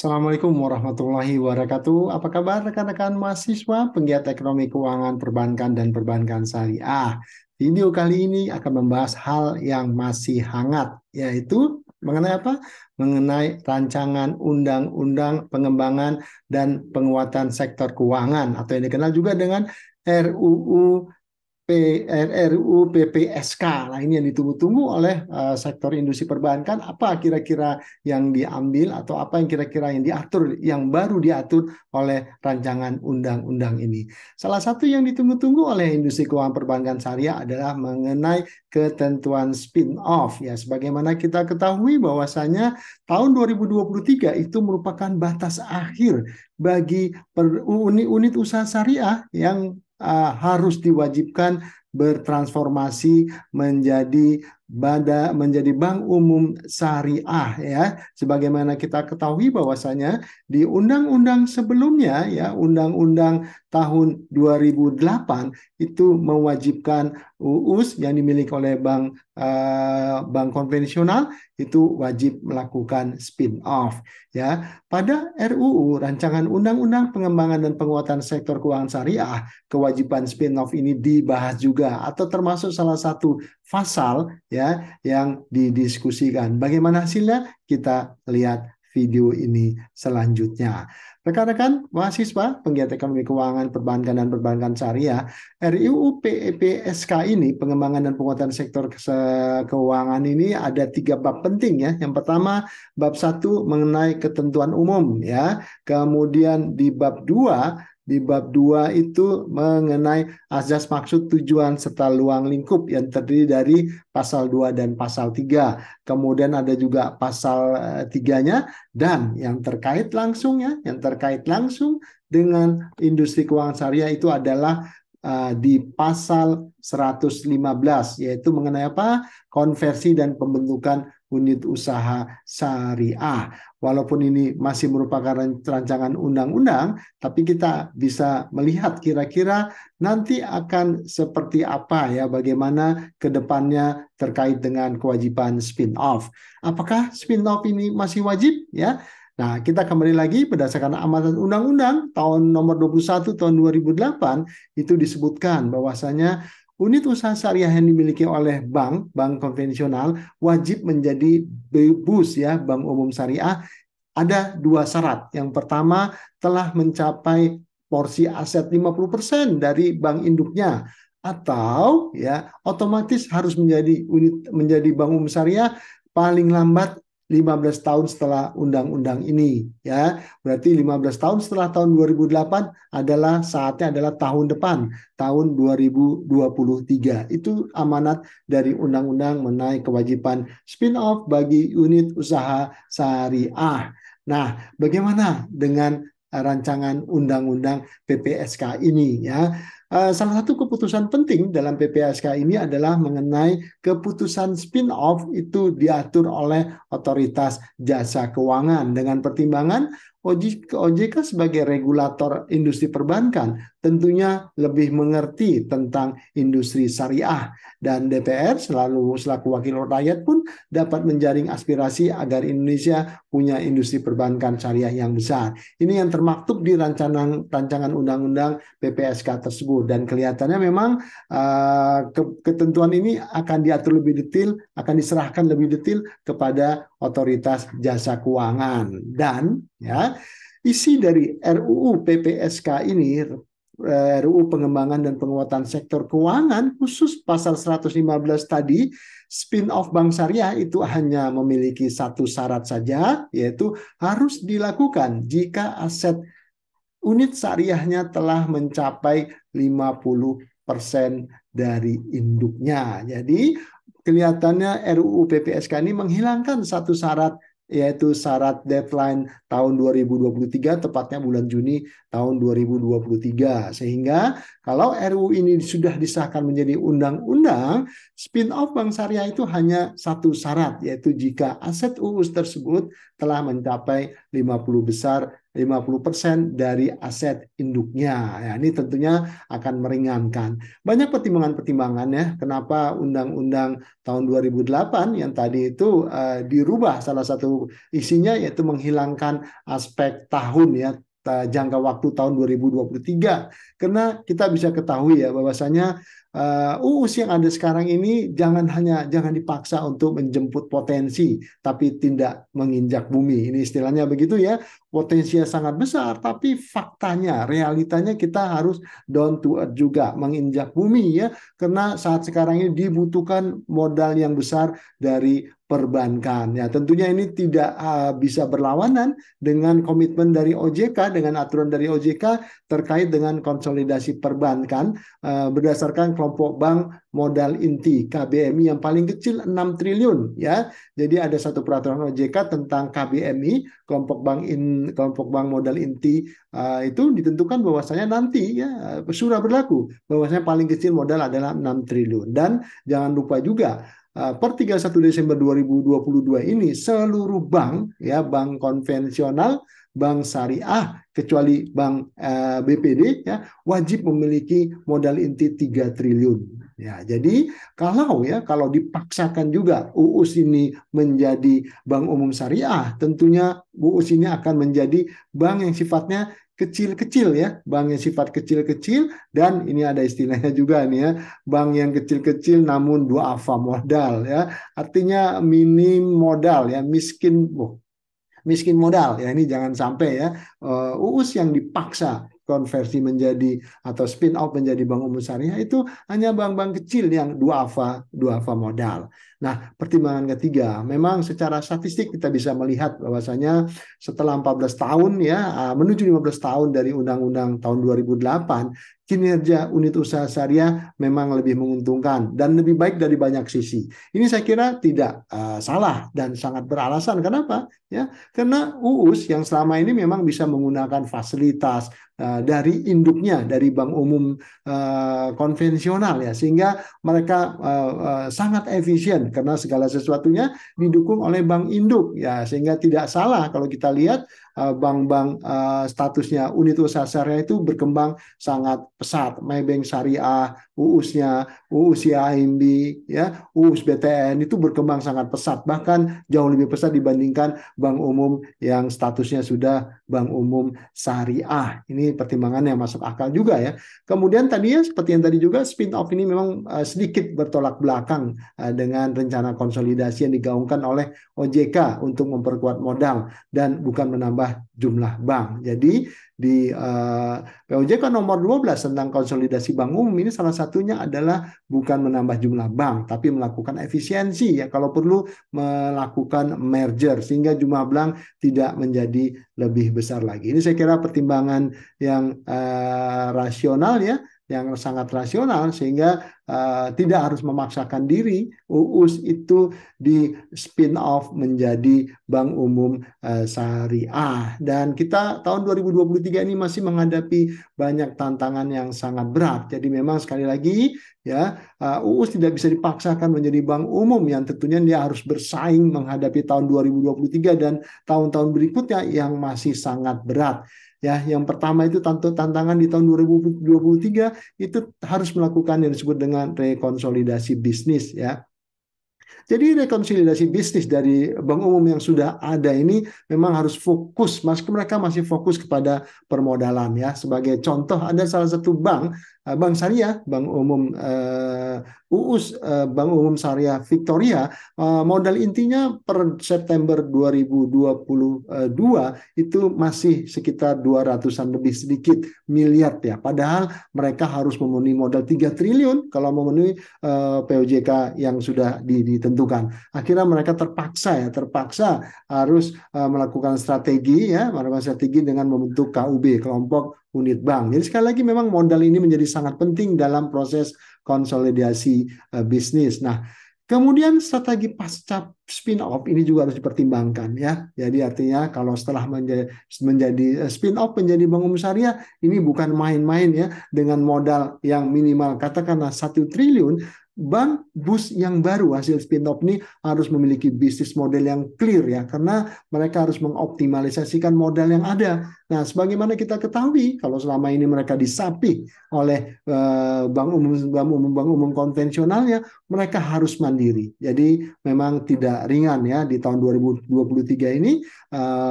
Assalamualaikum warahmatullahi wabarakatuh. Apa kabar rekan-rekan mahasiswa, penggiat ekonomi keuangan perbankan dan perbankan syariah? Video kali ini akan membahas hal yang masih hangat, yaitu mengenai apa? Mengenai rancangan undang-undang pengembangan dan penguatan sektor keuangan atau yang dikenal juga dengan RUU RUU PPSK. Nah, ini yang ditunggu-tunggu oleh sektor industri perbankan. Apa kira-kira yang diambil atau apa yang kira-kira yang diatur, yang baru diatur oleh rancangan undang-undang ini. Salah satu yang ditunggu-tunggu oleh industri keuangan perbankan syariah adalah mengenai ketentuan spin-off. Ya, sebagaimana kita ketahui bahwasanya tahun 2023 itu merupakan batas akhir bagi unit usaha syariah yang harus diwajibkan bertransformasi menjadi bank umum syariah, ya. Sebagaimana kita ketahui bahwasanya di undang-undang sebelumnya, ya, undang-undang tahun 2008 itu mewajibkan UUS yang dimiliki oleh bank konvensional itu wajib melakukan spin off, ya. Pada RUU rancangan undang-undang pengembangan dan penguatan sektor keuangan syariah, kewajiban spin-off ini dibahas juga atau termasuk salah satu pasal, ya, yang didiskusikan. Bagaimana hasilnya? Kita lihat video ini selanjutnya. Rekan-rekan mahasiswa, penggiat ekonomi keuangan perbankan dan perbankan syariah, RUU PPSK ini, pengembangan dan penguatan sektor keuangan ini ada 3 bab penting, ya. Yang pertama, bab 1 mengenai ketentuan umum, ya. Kemudian di bab 2 itu mengenai azas maksud tujuan serta luang lingkup yang terdiri dari pasal 2 dan pasal 3. Kemudian ada juga pasal 3-nya dan yang terkait langsung, ya, yang terkait langsung dengan industri keuangan syariah itu adalah di pasal 115, yaitu mengenai apa? Konversi dan pembentukan unit usaha syariah. Walaupun ini masih merupakan rancangan undang-undang, tapi kita bisa melihat kira-kira nanti akan seperti apa, ya, bagaimana ke depannya terkait dengan kewajiban spin-off. Apakah spin-off ini masih wajib, ya? Nah, kita kembali lagi berdasarkan amatan undang-undang tahun nomor 21 tahun 2008 itu disebutkan bahwasanya unit usaha syariah yang dimiliki oleh bank konvensional wajib menjadi BUS, ya, bank umum syariah. Ada 2 syarat. Yang pertama, telah mencapai porsi aset 50% dari bank induknya, atau, ya, otomatis harus menjadi bank umum syariah paling lambat 15 tahun setelah undang-undang ini, ya. Berarti 15 tahun setelah tahun 2008 adalah saatnya adalah tahun depan, tahun 2023. Itu amanat dari undang-undang mengenai kewajiban spin-off bagi unit usaha syariah. Nah, bagaimana dengan rancangan undang-undang PPSK ini, ya? Salah satu keputusan penting dalam PPSK ini adalah mengenai keputusan spin-off itu diatur oleh otoritas jasa keuangan dengan pertimbangan OJK sebagai regulator industri perbankan tentunya lebih mengerti tentang industri syariah, dan DPR selaku wakil rakyat pun dapat menjaring aspirasi agar Indonesia punya industri perbankan syariah yang besar. Ini yang termaktub di rancangan undang-undang PPSK tersebut, dan kelihatannya memang ketentuan ini akan diatur lebih detail, akan diserahkan lebih detail kepada otoritas jasa keuangan. Dan, ya, isi dari RUU PPSK ini, RUU pengembangan dan penguatan sektor keuangan, khusus pasal 115 tadi, spin-off bank syariah itu hanya memiliki 1 syarat saja, yaitu harus dilakukan jika aset unit syariahnya telah mencapai 50% dari induknya. Jadi kelihatannya RUU PPSK ini menghilangkan 1 syarat, yaitu syarat deadline tahun 2023, tepatnya bulan Juni tahun 2023. Sehingga kalau RUU ini sudah disahkan menjadi undang-undang, spin-off bank syariah itu hanya 1 syarat, yaitu jika aset UUS tersebut telah mencapai 50% 50% dari aset induknya. Ya, ini tentunya akan meringankan. Banyak pertimbangan-pertimbangan ya, kenapa Undang-Undang tahun 2008 yang tadi itu dirubah. Salah satu isinya yaitu menghilangkan aspek tahun ya, jangka waktu tahun 2023. Karena kita bisa ketahui ya bahwasanya UUS yang ada sekarang ini jangan dipaksa untuk menjemput potensi, tapi tidak menginjak bumi. Ini istilahnya begitu ya. Potensinya sangat besar, tapi faktanya, realitanya kita harus down to earth juga, menginjak bumi ya. Karena saat sekarang ini dibutuhkan modal yang besar dari perbankan. Ya, tentunya ini tidak bisa berlawanan dengan komitmen dari OJK, dengan aturan dari OJK terkait dengan konsolidasi perbankan berdasarkan kelompok bank modal inti KBMI yang paling kecil 6 triliun ya. Jadi ada satu peraturan OJK tentang KBMI, kelompok bank modal inti itu ditentukan bahwasanya nanti ya sudah berlaku bahwasanya paling kecil modal adalah 6 triliun. Dan jangan lupa juga per 31 Desember 2022 ini seluruh bank ya, bank konvensional, bank syariah kecuali bank BPD ya, wajib memiliki modal inti 3 triliun. Ya, jadi kalau dipaksakan juga UUS ini menjadi bank umum syariah, tentunya UUS ini akan menjadi bank yang sifatnya kecil-kecil ya, bank yang sifat kecil-kecil, dan ini ada istilahnya juga nih ya, bank yang kecil-kecil namun duafa modal ya, artinya minim modal ya, miskin modal ya, ini jangan sampai ya UUS yang dipaksa konversi menjadi atau spin off menjadi bank umum syariah itu hanya bank-bank kecil yang duafa modal. Nah, pertimbangan ketiga, memang secara statistik kita bisa melihat bahwasanya setelah 14 tahun ya menuju 15 tahun dari Undang-Undang tahun 2008, kinerja unit usaha syariah memang lebih menguntungkan dan lebih baik dari banyak sisi. Ini saya kira tidak salah dan sangat beralasan. Kenapa? Ya, karena UUS yang selama ini memang bisa menggunakan fasilitas dari induknya, dari bank umum konvensional ya, sehingga mereka sangat efisien karena segala sesuatunya didukung oleh bank induk ya, sehingga tidak salah kalau kita lihat bank-bank statusnya unit usaha syariah itu berkembang sangat pesat. Maybank Syariah, UUS-nya, UUS IMB, ya, UUS BTN itu berkembang sangat pesat, bahkan jauh lebih pesat dibandingkan bank umum yang statusnya sudah bank umum syariah. Ini pertimbangan yang masuk akal juga ya. Kemudian tadi ya, seperti yang tadi juga, spin off ini memang sedikit bertolak belakang dengan rencana konsolidasi yang digaungkan oleh OJK untuk memperkuat modal dan bukan menambah jumlah bank. Jadi di POJK nomor 12 tentang konsolidasi bank umum ini salah satunya adalah bukan menambah jumlah bank, tapi melakukan efisiensi ya, kalau perlu melakukan merger sehingga jumlah bank tidak menjadi lebih besar lagi. Ini saya kira pertimbangan yang rasional ya, yang sangat rasional, sehingga tidak harus memaksakan diri UUS itu di spin off menjadi bank umum syariah. Dan kita tahun 2023 ini masih menghadapi banyak tantangan yang sangat berat. Jadi memang sekali lagi ya, UUS tidak bisa dipaksakan menjadi bank umum yang tentunya dia harus bersaing menghadapi tahun 2023 dan tahun-tahun berikutnya yang masih sangat berat. Ya, yang pertama itu tantangan di tahun 2023 itu harus melakukan yang disebut dengan rekonsolidasi bisnis ya. Jadi rekonsolidasi bisnis dari bank umum yang sudah ada ini memang harus fokus, mereka masih fokus kepada permodalan ya. Sebagai contoh ada salah satu bank syariah, bank umum UUS, bank umum syariah Victoria, modal intinya per September 2022 itu masih sekitar 200-an lebih sedikit miliar ya. Padahal mereka harus memenuhi modal 3 triliun kalau memenuhi POJK yang sudah ditentukan. Akhirnya mereka terpaksa harus melakukan strategi dengan membentuk KUB, kelompok unit bank. Jadi sekali lagi memang modal ini menjadi sangat penting dalam proses konsolidasi bisnis. Nah, kemudian strategi pasca spin off ini juga harus dipertimbangkan ya. Jadi artinya kalau setelah menjadi spin off menjadi bank umum syariah, ini bukan main-main ya, dengan modal yang minimal katakanlah 1 triliun. Bank bus yang baru hasil spin-off ini harus memiliki bisnis model yang clear ya, karena mereka harus mengoptimalisasikan modal yang ada. Nah, sebagaimana kita ketahui, kalau selama ini mereka disapi oleh bank umum konvensionalnya, mereka harus mandiri. Jadi memang tidak ringan ya di tahun 2023 ini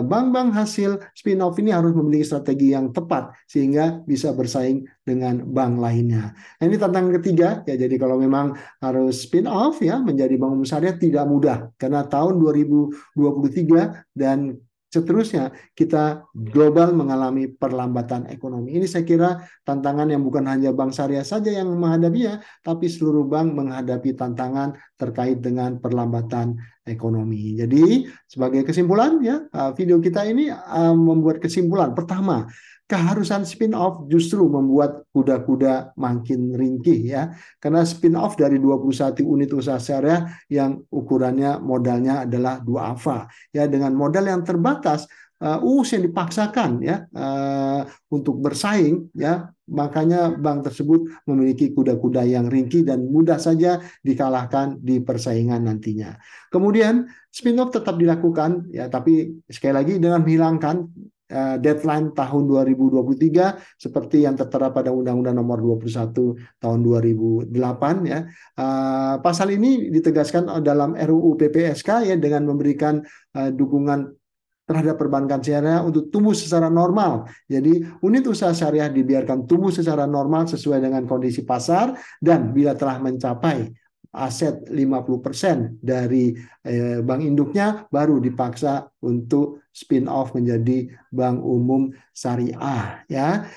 bank-bank hasil spin-off ini harus memiliki strategi yang tepat sehingga bisa bersaing dengan bank lainnya. Nah, ini tantangan ketiga ya. Jadi kalau memang harus spin-off ya menjadi bank umum syariah tidak mudah karena tahun 2023 dan seterusnya kita global mengalami perlambatan ekonomi. Ini saya kira tantangan yang bukan hanya bank syariah saja yang menghadapinya, tapi seluruh bank menghadapi tantangan terkait dengan perlambatan ekonomi. Jadi sebagai kesimpulan ya, video kita ini membuat kesimpulan. Pertama, keharusan spin-off justru membuat kuda-kuda makin ringkih ya. Karena spin-off dari 21 unit usaha syariah yang ukurannya modalnya adalah 2 AFA. Ya, dengan modal yang terbatas, yang dipaksakan ya untuk bersaing ya, makanya bank tersebut memiliki kuda-kuda yang ringkih dan mudah saja dikalahkan di persaingan nantinya. Kemudian spin-off tetap dilakukan ya, tapi sekali lagi dengan menghilangkan deadline tahun 2023 seperti yang tertera pada Undang-Undang Nomor 21 tahun 2008 ya. Pasal ini ditegaskan dalam RUU PPSK ya dengan memberikan dukungan terhadap perbankan syariah untuk tumbuh secara normal. Jadi unit usaha syariah dibiarkan tumbuh secara normal sesuai dengan kondisi pasar dan bila telah mencapai aset 50% dari bank induknya baru dipaksa untuk spin off menjadi bank umum syariah ya.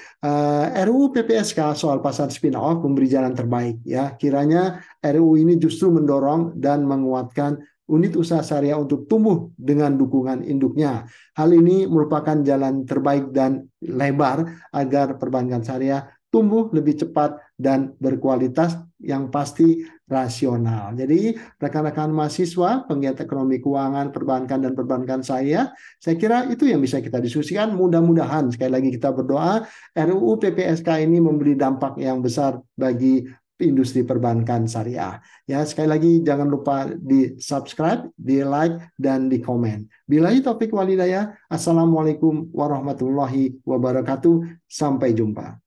RUU PPSK soal pasar spin off memberi jalan terbaik ya. Kiranya RUU ini justru mendorong dan menguatkan unit usaha syariah untuk tumbuh dengan dukungan induknya. Hal ini merupakan jalan terbaik dan lebar agar perbankan syariah tumbuh lebih cepat dan berkualitas yang pasti rasional. Jadi rekan-rekan mahasiswa, penggiat ekonomi keuangan, perbankan dan perbankan saya kira itu yang bisa kita diskusikan. Mudah-mudahan sekali lagi kita berdoa RUU PPSK ini memberi dampak yang besar bagi industri perbankan syariah. Ya, sekali lagi jangan lupa di subscribe, di like, dan di komen. Billahi taufik walhidayah. Assalamualaikum warahmatullahi wabarakatuh. Sampai jumpa.